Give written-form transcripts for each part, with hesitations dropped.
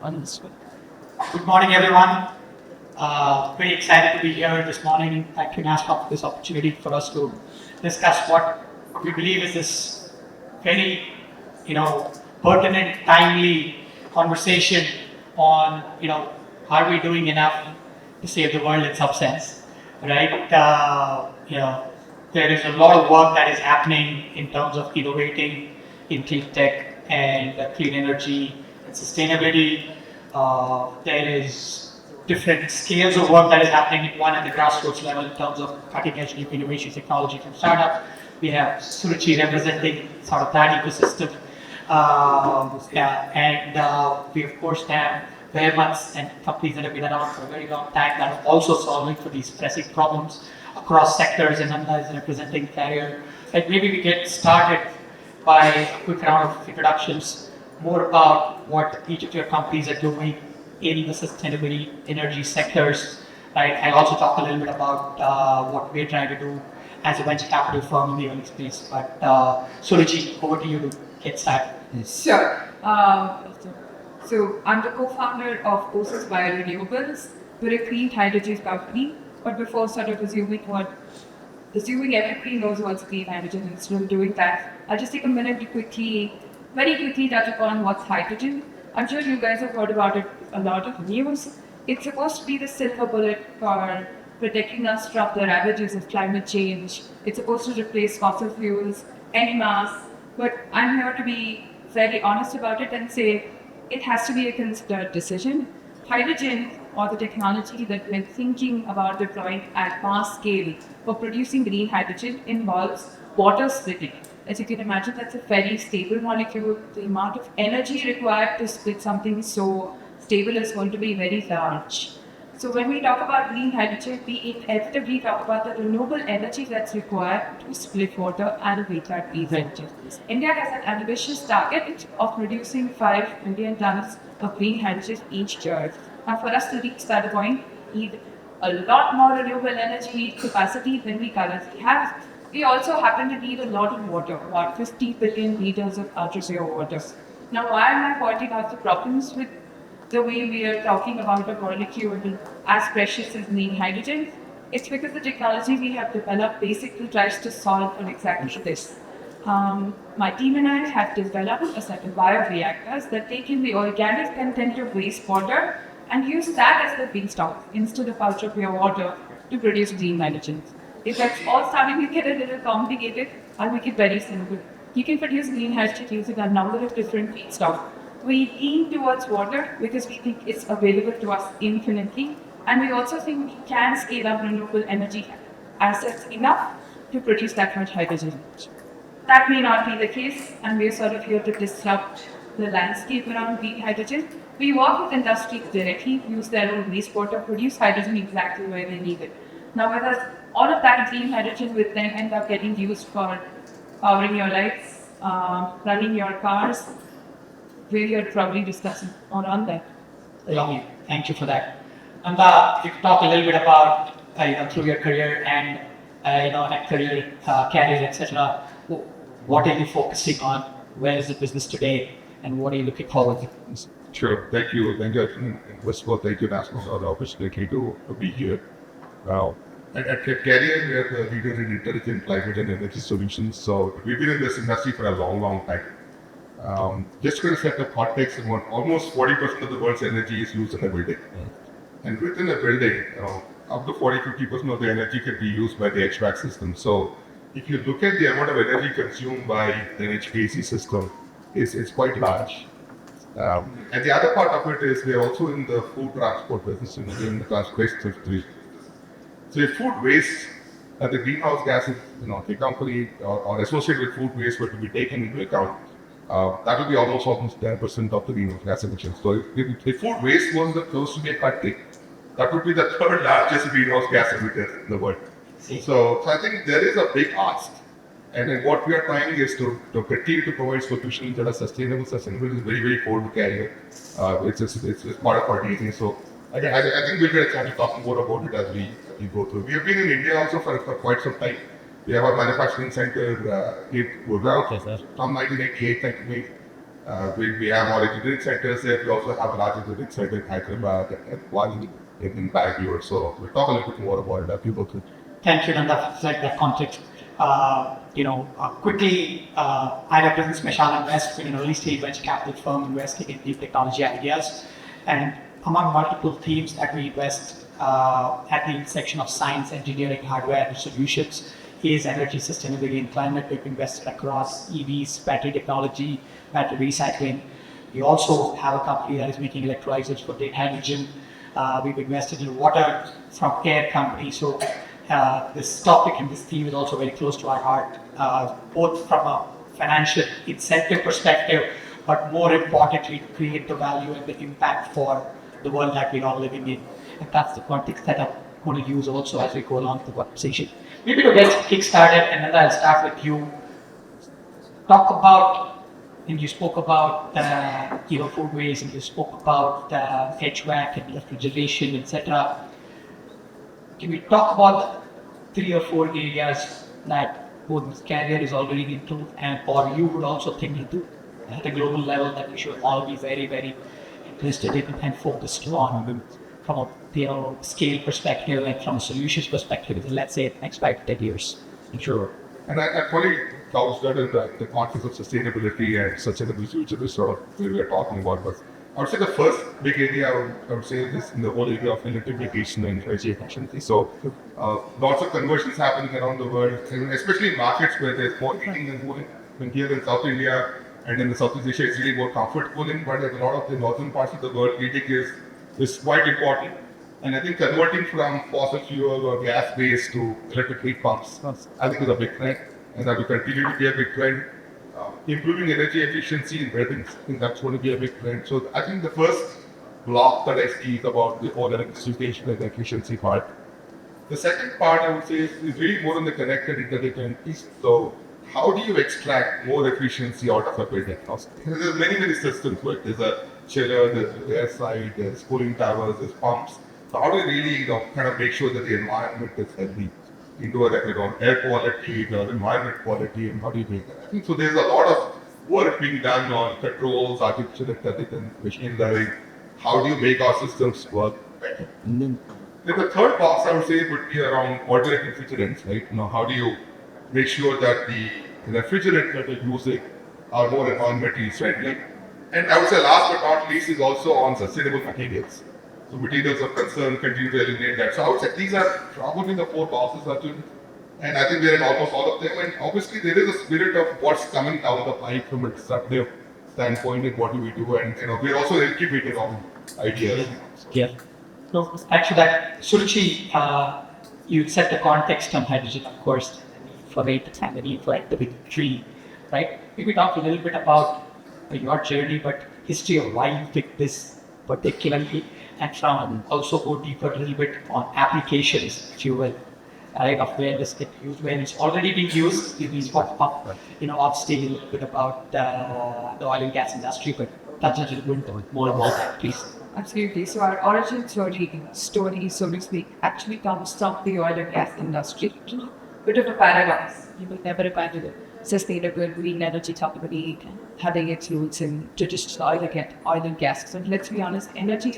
on this one. Good morning, everyone. Very excited to be here this morning. Thank you, nasscom, for this opportunity for us to discuss what we believe is this very, pertinent, timely conversation on, are we doing enough to save the world in some sense, right? There is a lot of work that is happening in terms of innovating in clean tech and clean energy and sustainability. There is different scales of work that is happening, one at the grassroots level in terms of cutting edge new innovation technology from startup. We have Suruchi representing sort of that ecosystem. We of course have behemoths and companies that have been around for a very long time that are also solving for these pressing problems across sectors, and Nanda is representing Carrier. And maybe we get started by a quick round of introductions, more about what each of your companies are doing in the sustainability energy sectors. Right? I'll also talk a little bit about what we're trying to do as a venture capital firm in the early space. But Suruchi, over to you to get started. Sure. So I'm the co-founder of Ossus Biorenewables. We're a clean hydrogen company. But before sort of assuming everybody knows what's clean hydrogen and still doing that, I'll just take a minute to very quickly touch upon what's hydrogen. I'm sure you guys have heard about it a lot of news. It's supposed to be the silver bullet for protecting us from the ravages of climate change. It's supposed to replace fossil fuels en masse. But I'm here to be fairly honest about it and say it has to be a considered decision. Hydrogen, or the technology that we're thinking about deploying at mass scale for producing green hydrogen, involves water splitting. As you can imagine, that's a very stable molecule. The amount of energy required to split something so stable is going to be very large. So when we talk about green hydrogen, we inevitably talk about the renewable energy that's required to split water and make that green hydrogen. India has an ambitious target of producing 5 million tons of green hydrogen each year. And for us to reach that point, we need a lot more renewable energy capacity than we currently have. We also happen to need a lot of water, about 50 billion liters of ultra-pure water. Now, why am I pointing out the problems with the way we are talking about a molecule as precious as green hydrogen? It's because the technology we have developed basically tries to solve for exactly this. My team and I have developed a set of bioreactors that take in the organic content of wastewater and use that as the feedstock instead of ultra-pure water to produce green hydrogen. If that's all starting to get a little complicated, I'll make it very simple. You can produce green hydrogen using a number of different feedstocks. We lean towards water because we think it's available to us infinitely, and we also think we can scale up renewable energy assets enough to produce that much hydrogen. That may not be the case, and we're sort of here to disrupt the landscape around green hydrogen. We work with industries directly, use their own wastewater, produce hydrogen exactly where they need it. Now, whether all of that green hydrogen will then end up getting used for powering your lights, running your cars, we are probably discussing on that. Lovely. Thank you for that. Nanda, if you could talk a little bit about through your career and at career career, etc. What are you focusing on? Where is the business today, and what are you looking forward to? Sure. Thank you, Venkat. First of all, thank you, nasscom, for the opportunity to be here. At Carrier, we are the leader in intelligent climate and energy solutions. So we've been in this industry for a long, long time. Just to set the context, almost 40% of the world's energy is used in a building. And within a building, up to 40-50% of the energy can be used by the HVAC system. So if you look at the amount of energy consumed by the HVAC system, it's quite large. And the other part of it is we are also in the food transport business, in the transportation industry. So if food waste, the greenhouse gases, the company or associated with food waste were to be taken into account, that would be almost 10% of the greenhouse gas emissions. So if food waste was close to be a country, that would be the third largest greenhouse gas emitter in the world. So I think there is a big ask. And then what we are trying is to continue to provide solutions that are sustainable. Sustainability is very, very core to Carrier. It's part of our DNA. So I think we'll get a chance to talk more about it as we go through. We have been in India also for quite some time. We have a manufacturing center in Gurgaon from 1988, We have our engineering centers there. We also have a large engineering center in Hyderabad and one in Bangalore. So we'll talk a little bit more about that. People could. Thank you, Nanda, for that context. Quickly, I represent Speciale Invest, we're an early stage venture capital firm investing in deep technology ideas. And among multiple themes that we invest at the intersection of science, engineering, hardware, and solutions is energy sustainability and climate. We've invested across EVs, battery technology, battery recycling. We also have a company that is making electrolyzers for green hydrogen. We've invested in water from air company. So this topic and this theme is also very close to our heart, both from a financial incentive perspective, but more importantly, to create the value and the impact for the world that we're all living in. And that's the context that I'm going to use also as we go along the conversation. Maybe to get kick-started, and then I'll start with you. Talk about, and you spoke about food waste, and you spoke about HVAC and refrigeration, etc. Can we talk about 3 or 4 areas that both Carrier is already into, and or you would also think into at a global level that we should all be very, very interested in and focused on from a scale perspective and from a solutions perspective, let's say next 5 to 10 years? Sure. And I probably couched that in the context of sustainability and sustainable future is sort of what we are talking about. But I would say the first big area I would say is in the whole area of electrification and energy efficiency. So lots of conversions happening around the world, especially in markets where there's more heating and cooling. When here in South India and in the Southeast Asia, it's really more comfort cooling, but in a lot of the northern parts of the world, heating is quite important. And I think converting from fossil fuel or gas-based to electric heat pumps, I think is a big trend, and that will continue to be a big trend. Improving energy efficiency in buildings, I think that's going to be a big trend. So I think the first block that I see is about the whole electrification and efficiency part. The second part I would say is really more on the connected intelligent piece. So how do you extract more efficiency out of a building? There's many systems, right? There's a chiller, there's air side, there's cooling towers, there's pumps. So how do you really kind of make sure that the environment is healthy into air quality or environment quality, and how do you make that? I think so there's a lot of work being done on controls, artificial intelligence, machine learning. How do you make our systems work better? Then the third box I would say would be around alternate refrigerants, right? How do you make sure that the refrigerants that you're using are more environmentally friendly? And I would say last but not least is also on sustainable materials. So materials of concern, continue to eliminate that. So I would say these are probably the 4 boxes, Arjun. And I think we're in almost all of them. And obviously there is a spirit of what's coming down the pipe from a disruptive standpoint and what do we do. And we're also incubating on ideas. Yeah. So actually that, Suruchi, you set the context on hydrogen, of course, for it and the need for the big tree, right? Maybe talk a little bit about your journey, but history of why you picked this particularly, and from also go deeper a little bit on applications, if you will, right, of where this get used, when it's already being used. You spoke up, upstate a little bit about the oil and gas industry, but touch a little bit more about that, please. Absolutely. So our origin story, so to speak, actually comes from the oil and gas industry. Bit of a paradox. You will never imagine it. Sustainable green energy company having its roots in traditional oil and gas. So let's be honest, energy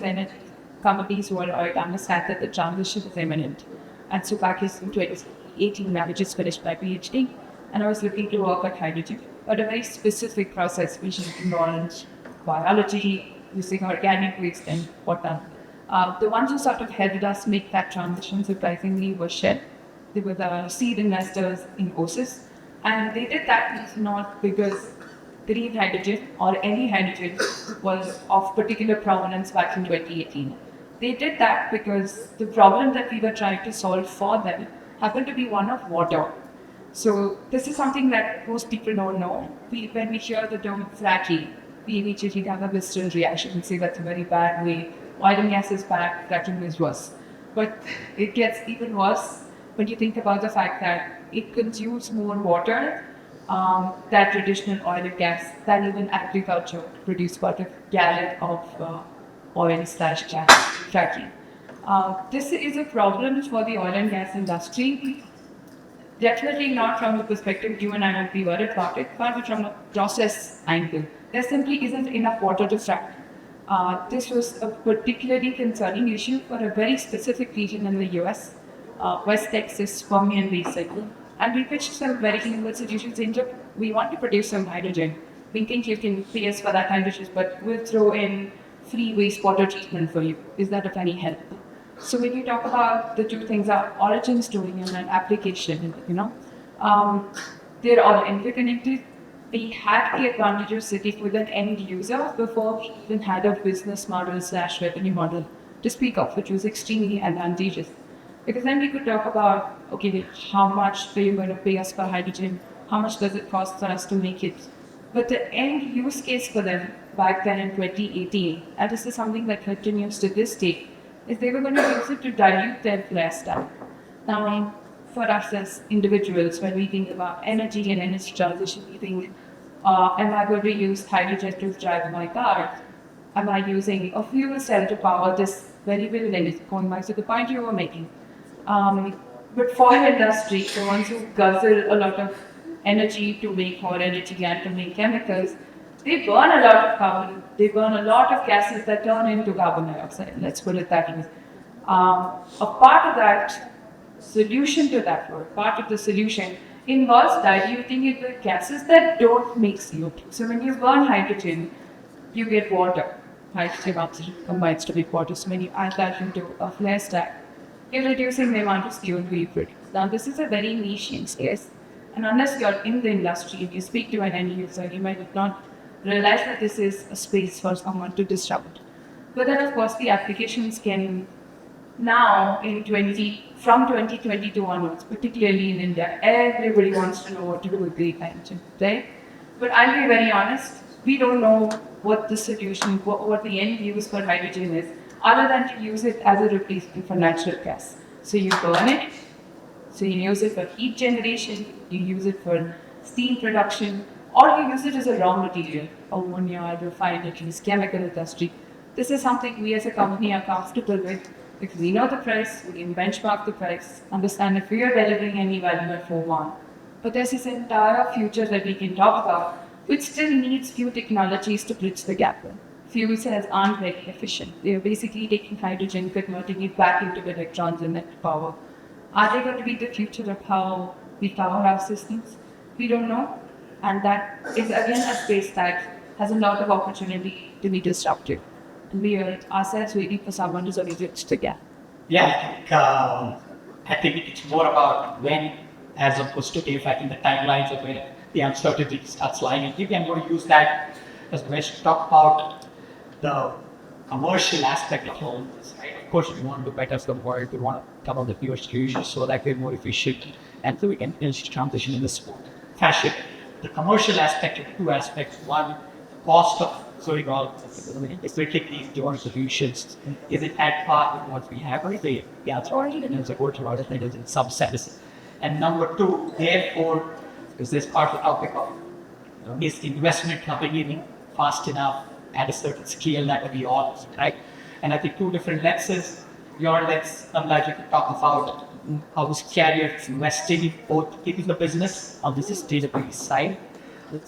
companies worldwide understand that the transition is imminent. And so back in 2018, I just finished my PhD, and I was looking to work on hydrogen, but a very specific process which involved biology, using organic waste and whatnot. The ones who sort of helped us make that transition surprisingly was Shell. They were the seed investors in Ossus, and they did that not because green hydrogen or any hydrogen was of particular prominence back in 2018. They did that because the problem that we were trying to solve for them happened to be one of water. So this is something that most people don't know. When we hear the term fracking, we immediately have a visceral reaction and say that's a very bad way. Oil and gas is bad, fracking is worse. But it gets even worse when you think about the fact that it consumes more water than traditional oil and gas, than even agriculture produce about a gallon of oil/gas fracking. This is a problem for the oil and gas industry. Definitely not from the perspective you and I might be worried about it, but from a process angle. there simply isn't enough water to frack. This was a particularly concerning issue for a very specific region in the US, West Texas Permian Basin. And we pitched some very similar solutions in India. We want to produce some hydrogen. We think you can pay us for that hydrogen, but we'll throw in free wastewater treatment for you. Is that of any help? So when you talk about the two things are origin story and an application, they're all interconnected. We had the advantage of sitting with an end user before we even had a business model / revenue model to speak of, which was extremely advantageous. Because then we could talk about, okay, how much are you going to pay us for hydrogen? How much does it cost for us to make it? But the end use case for them back then in 2018, and this is something that continues to this day, is they were going to use it to dilute their flare stack. Now, for us as individuals, when we think about energy and energy transition, we think, am I going to use hydrogen to drive my car? Am I using a fuel cell to power this very energy? Going back to the point you were making. But for industry, the ones who guzzle a lot of energy to make more energy and to make chemicals, they burn a lot of carbon. They burn a lot of gases that turn into carbon dioxide. Let's put it that way. A part of that solution to that, or part of the solution, involves diluting it with gases that don't make CO2. So when you burn hydrogen, you get water. Hydrogen oxygen combines to make water. So when you add that into a flare stack, you're reducing the amount of CO2 you produce. Now this is a very niche use case. And unless you're in the industry, if you speak to an end user, you might not realize that this is a space for someone to disrupt. But then of course the applications can now from 2022 onwards, particularly in India, everybody wants to know what to do with green hydrogen, right? But I'll be very honest, we don't know what the solution, what the end use for hydrogen is, other than to use it as a replacement for natural gas. So you burn it, so you use it for heat generation, you use it for steam production, or you use it as a raw material, ammonia, refineries, chemical industry. This is something we as a company are comfortable with because we know the price, we can benchmark the price, understand if we are delivering any value at 4-1. But there's this entire future that we can talk about, which still needs few technologies to bridge the gap. Fuel cells aren't very efficient. They are basically taking hydrogen, converting it back into electrons and net power. Are they going to be the future of how we power our systems? We don't know. And that is again a space that has a lot of opportunity to be disrupted. And we are ourselves waiting for someone to sort of bridge the gap. Yeah, I think it's more about when as opposed to if. I think the timelines of where the uncertainty starts lying. And maybe I'm going to use that as a way to talk about the commercial aspect of all this, right? Of course, we want to better the world. We want to come up with fewer solutions so that we're more efficient and so we can transition in this fashion. The commercial aspect of two aspects. One, cost of if we take these different solutions, is it at par with what we have or is it a good to other things in some sense? And number two, therefore, is this part of the topic of is investment coming in fast enough at a certain scale that we all, right? And I think two different lenses. Your lens, Nanda, you could talk about how this carrier is investing in both in the business on the sustainability side,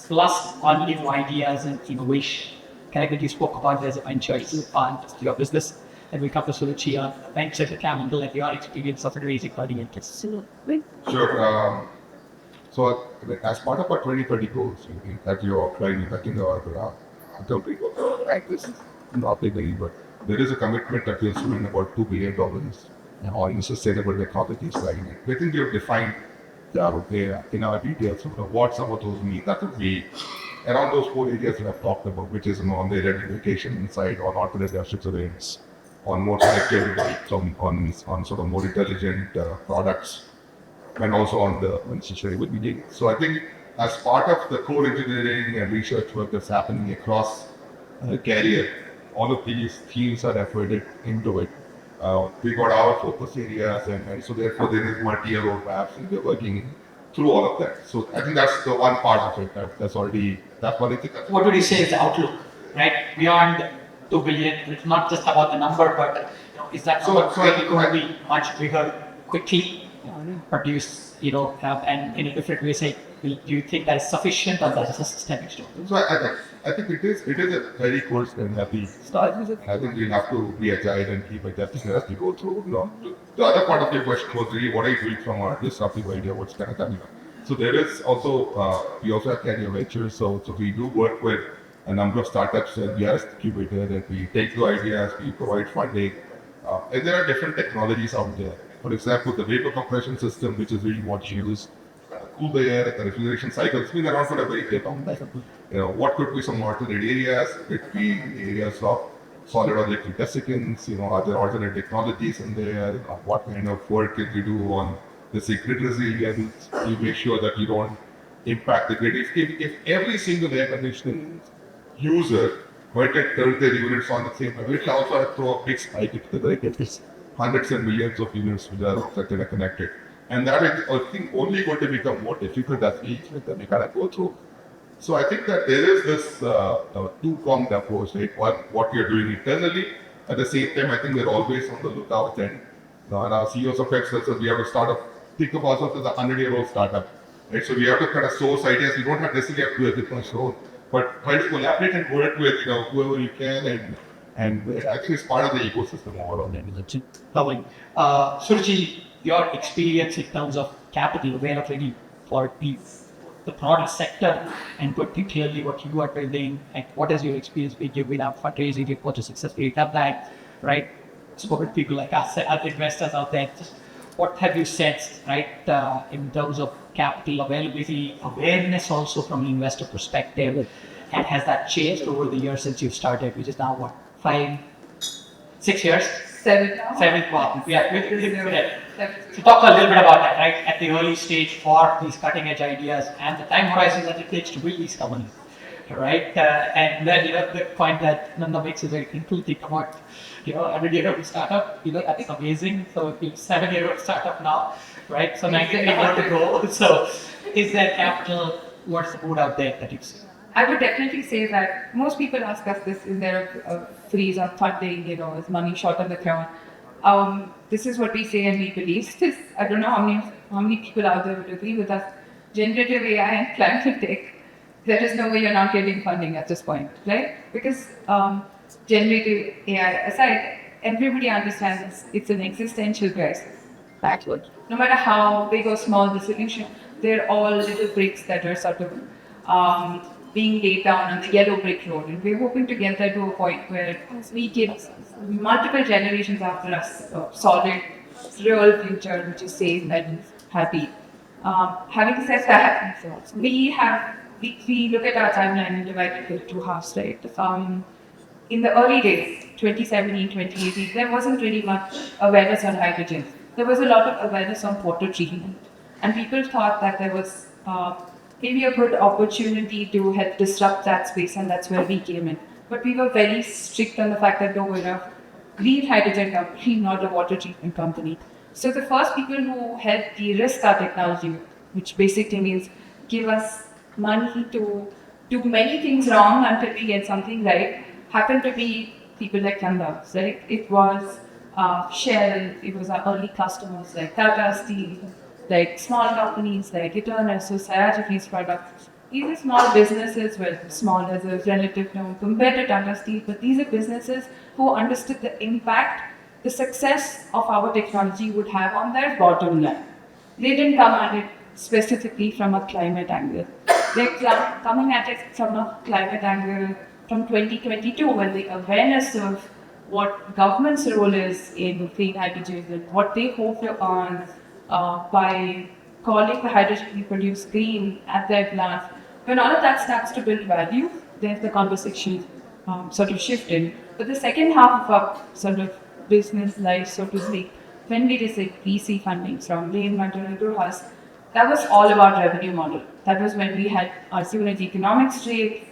plus on new ideas and innovation. Connected, you spoke about as a venture on your business, and we come to Suruchi on venture capital and your experience of raising money and Sure. So as part of our 2030 goals that you're trying to right, this is not big, but there is a commitment that we'll spend about $2 billion on sustainable technology side. We think you've defined in our details what some of those mean. That would be around those 4 areas that I've talked about, which is on the identification side, on alternate logistics surveillance, on more connectivity, on sort of more intelligent products, and also on the necessary would be data. So I think as part of the core engineering and research work that's happening across the carrier, all of these themes are efforted into it. We got our focus areas, and so therefore there is multi-year roadmaps, and we're working through all of that. So I think that's the one part of it. That's what I think. What would you say is the outlook, right? Beyond 2 billion, it's not just about the number, but is that number going to be much bigger quickly? Produce, and in a different way, say, do you think that is sufficient or that is a systemic story? So I think it is a very cool and happy. I think we'll have to be agile and keep adjusting as we go through. The other part of your question was really what are you doing from a disruptive idea, what's kind of coming up. So there is also, we also have Career Ventures, so we do work with a number of startups and we are an incubator and we take the ideas, we provide funding. And there are different technologies out there. For example, the vapor compression system, which is really what you use, cool the air and the refrigeration cycle. It's been around for a very long time. What could be some alternate areas between areas of solid or liquid desiccants, are there alternate technologies in there? What kind of work can we do on the grid resilience? You make sure that you don't impact the grid. If every single air conditioning user were to turn their units on the same level, it will also throw a big spike into the grid. It's hundreds and millions of units which are connected. And that is, I think, only going to become more difficult as we kind of go through. So I think that there is this two-pronged approach, right? What we are doing internally. At the same time, I think we're always on the lookout. And our CEOs of Excel says we have to think of ourselves as a 100-year-old startup. Right? So we have to kind of source ideas. We don't necessarily have to do it on our own. But try to collaborate and work with whoever you can, and it actually is part of the ecosystem overall. Lovely. Suruchi, your experience in terms of capital availability for the product sector, and particularly what you are building, and what is your experience been? You've been out fundraising, you've got a successful have that, right? Spoken to people like us, other investors out there. Just what have you sensed, right, in terms of capital availability, awareness also from an investor perspective, and has that changed over the years since you've started, which is now what, 5, 6 years? 7 now. 7, wow. Yeah. So talk a little bit about that, right? At the early stage for these cutting edge ideas and the time horizon that it takes to build these companies, right? And then the point that Nanda makes is very intuitive about, 100-year-old startup, I think amazing. So 7-year-old startup now, right? So 90 more to go. So is there capital? What's the mood out there that you see? I would definitely say that most people ask us this: is there a freeze on funding? Is money short on the ground? This is what we say and we believe this. I don't know how many people out there would agree with us. Generative AI and Cleantech, there is no way you're not getting funding at this point, right? Because generative AI aside, everybody understands it's an existential crisis. Backward. No matter how big or small the solution, they're all little bricks that are sort of being laid down on the yellow brick road. And we're hoping to get that to a point where we get multiple generations after us a solid, real future which is safe and happy. Having said that, we look at our timeline and divide it into two halves, right? In the early days, 2017, 2018, there wasn't really much awareness on hydrogen. There was a lot of awareness on water treatment. And people thought that there was maybe a good opportunity to help disrupt that space, and that's where we came in. But we were very strict on the fact that no, we're a green hydrogen company, not a water treatment company. So the first people who helped de-risk our technology, which basically means give us money to do many things wrong until we get something right, happened to be people like Nanda, right? It was Shell, it was our early customers like Tata Steel, like small companies like Eternal, Society's products. These are small businesses, well, small as a relative term compared to Tata Steel, but these are businesses who understood the impact the success of our technology would have on their bottom line. They didn't come at it specifically from a climate angle. They're coming at it from a climate angle from 2022, when the awareness of what government's role is in clean hydrogen and what they hope to earn by calling the hydrogen we produce green at their plant. When all of that starts to build value, then the conversation sort of shifted. But the second half of our sort of business life, so to speak, when we received VC funding from Rain, Mantle and Gruhas, that was all about revenue model. That was when we had our unit economics straight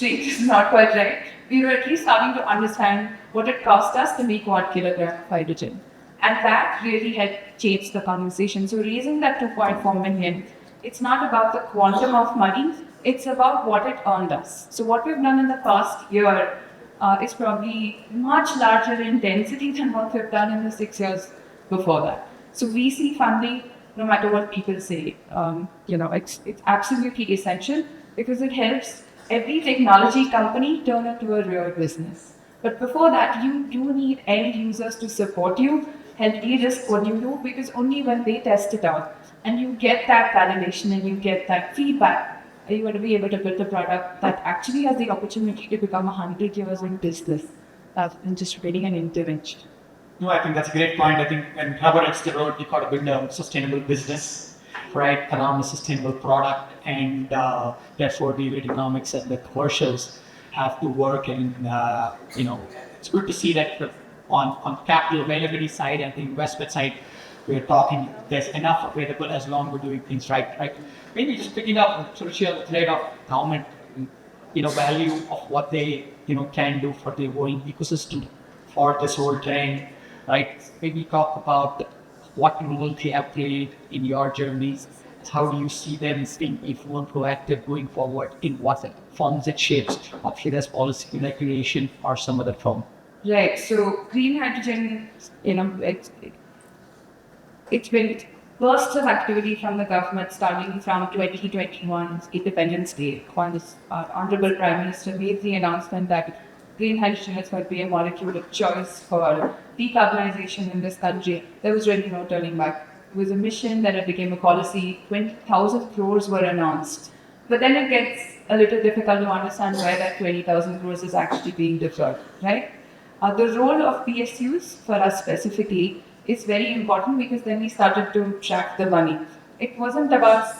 is not quite right. We were at least starting to understand what it cost us to make 1 kilogram of hydrogen. And that really helped change the conversation. So raising that 2.4 million, it's not about the quantum of money, it's about what it earned us. So what we've done in the past year is probably much larger in density than what we've done in the 6 years before that. So VC funding, no matter what people say, it's absolutely essential because it helps every technology company turn into a real business. But before that, you do need end users to support you, help de-risk what you do, because only when they test it out and you get that validation and you get that feedback, are you going to be able to build a product that actually has the opportunity to become 100 years in business rather than just waiting an intervention. No, I think that's a great point. I think when rubber hits the road, you got to build a sustainable business, right, around a sustainable product, and therefore the unit economics and the commercials have to work. And it's good to see that on capital availability side and the investment side, we're talking there's enough available as long as we're doing things right. Maybe just picking up Suruchi on the thread of government, value of what they can do for the growing ecosystem for this whole trend, right? Maybe talk about what role they have played in your journeys. How do you see them being even more proactive going forward in what forms and shapes of Shira's policy regulation or some other form? Right. So green hydrogen, it's been bursts of activity from the government starting from 2021's Independence Day, when our Honorable Prime Minister made the announcement that green hydrogen is going to be a molecule of choice for decarbonization in this country. There was really no turning back. It was a mission, then it became a policy. 20,000 crores were announced. But then it gets a little difficult to understand where that 20,000 crores is actually being deployed, right? The role of PSUs for us specifically is very important, because then we started to track the money. It wasn't about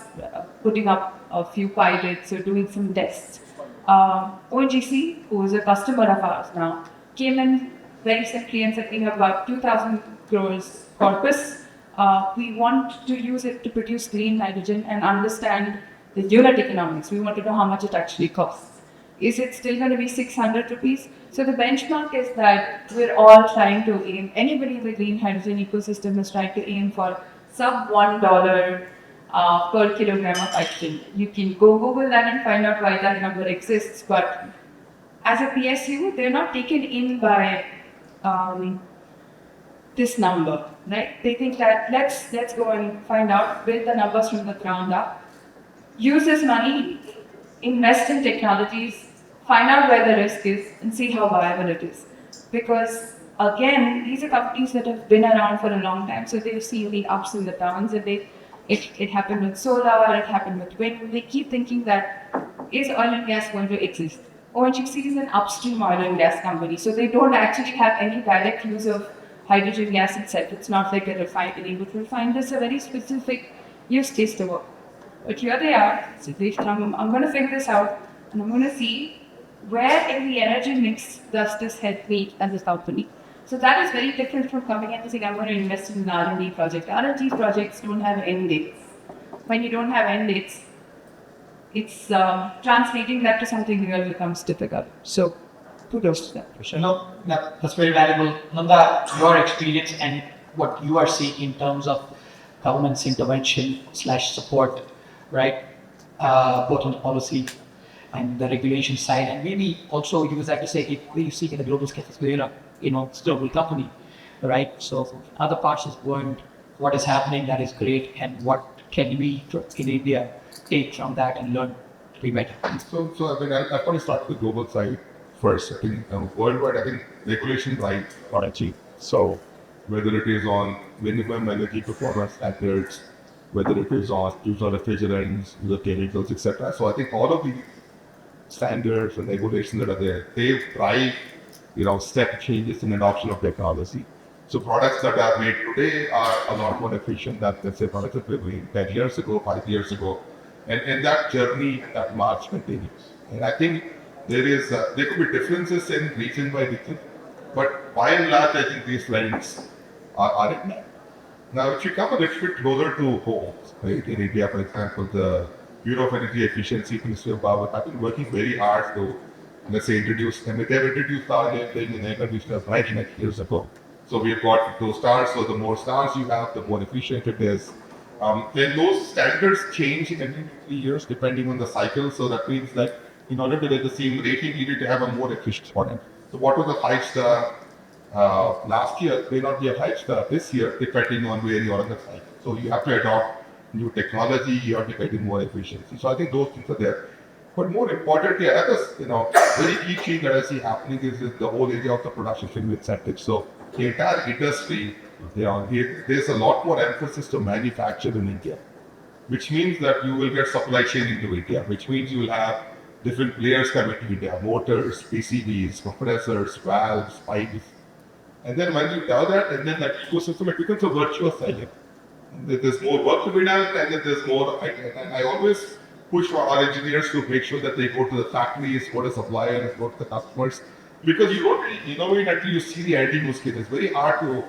putting up a few pilots or doing some tests. ONGC, who is a customer of ours now, came in very simply and said, we have about 2,000 crores corpus. We want to use it to produce green hydrogen and understand the unit economics. We want to know how much it actually costs. Is it still going to be 600 rupees? So the benchmark is that we're all trying to aim, anybody in the green hydrogen ecosystem is trying to aim for sub $1 per kilogram of hydrogen. You can go Google that and find out why that number exists, but as a PSU, they're not taken in by this number, right? They think that let's go and find out, build the numbers from the ground up, use this money, invest in technologies, find out where the risk is, and see how viable it is. Because again, these are companies that have been around for a long time, so they've seen the ups and the downs, and it happened with solar, it happened with wind. They keep thinking that, is oil and gas going to exist? ONGC is an upstream oil and gas company, so they don't actually have any direct use of hydrogen gas itself. It's not like a refinery would refine. This a very specific use case to work. But here they are, so they've come, I'm going to figure this out, and I'm going to see where in the energy mix does this help me as a company. So that is very different from coming in and saying, I'm going to invest in an R&D project. R&D projects don't have end dates. When you don't have end dates, it's translating that to something real becomes difficult. So kudos to that. No, that's very valuable. Nanda, your experience and what you are seeing in terms of government's intervention / support, right? Both on the policy and the regulation side, and maybe also use that to say, if we see in the global scale, we're a global company, right? So other parts of the world, what is happening that is great, and what can we in India take from that and learn to be better? So I mean, I'll probably start with the global side first. I think worldwide, I think regulations are achieved. So whether it is on minimum energy performance standards, whether it is on use of refrigerants, use of chemicals, etc. So I think all of the standards and regulations that are there, they drive step changes in adoption of technology. So products that are made today are a lot more efficient than, let's say, products that were made 10 years ago, 5 years ago. And that journey, that march continues. And I think there could be differences in region by region, but by and large, I think these trends are in there. Now, if you come a little bit closer to home, right, in India, for example, the Bureau of Energy Efficiency, Ministry of Power, have been working very hard to, let's say, introduce, and they've introduced our thing in air conditioners right next years ago. So we've got those stars, so the more stars you have, the more efficient it is. Then those standards change in every 3 years depending on the cycle, so that means that in order to get the same rating, you need to have a more efficient product. So what was a 5-star last year may not be a 5-star this year, depending on where you are in the cycle. So you have to adopt new technology, you have to get in more efficiency. So I think those things are there. But more importantly, another very key thing that I see happening is the whole area of the production thing with incentives. So the entire industry, there's a lot more emphasis to manufacture in India, which means that you will get supply chain into India, which means you will have different players coming to India, motors, PCBs, compressors, valves, pipes. And then when you do that, and then that ecosystem, it becomes a virtuous cycle. There's more work to be done, and then there's more. I always push for our engineers to make sure that they go to the factories, go to suppliers, go to the customers, because you don't really innovate until you see the end use case. It's very hard to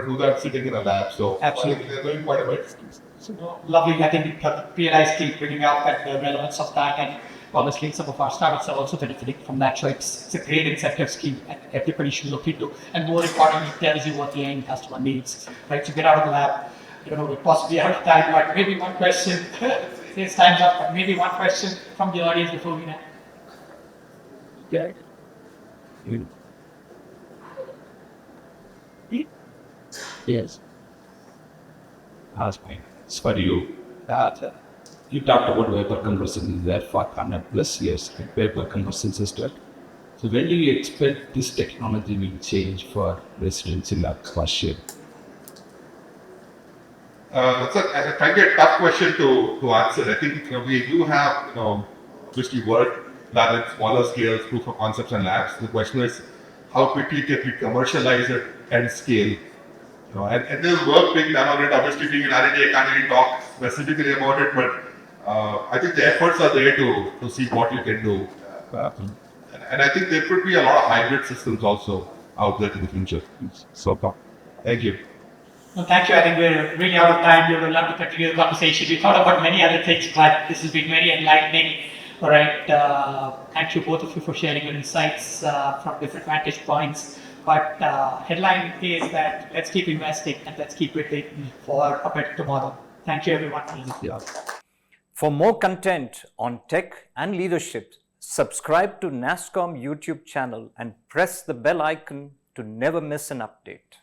do that sitting in a lab. So Absolutely. they're doing quite a bit. So lovely. I think PLI keep bringing out that the relevance of that, and obviously some of our startups are also benefiting from that. So it's a great incentive scheme, and everybody should look into. And more importantly, it tells you what the end customer needs. Right? So get out of the lab. We're possibly out of time, but maybe one question. It's time's up, but maybe one question from the audience before we end. Yes. It's for you. You talked about vapor compression there for 100 plus years, vapor compression system. So when do you expect this technology will change for residential or commercial? That's a kind of tough question to answer. I think we do have obviously work done at smaller scales, proof of concepts and labs. The question is how quickly can we commercialize it and scale? And there's work being done on it. Obviously, being an R&D, I can't really talk specifically about it, but I think the efforts are there to see what you can do. And I think there could be a lot of hybrid systems also out there in the future. So, thank you. Well, thank you. I think we're really out of time. We would love to continue the conversation. We thought about many other things, but this has been very enlightening. All right. Thank you both of you for sharing your insights from different vantage points. But headline is that let's keep investing and let's keep waiting for a better tomorrow. Thank you, everyone. For more content on tech and leadership, subscribe to nasscom YouTube channel and press the bell icon to never miss an update.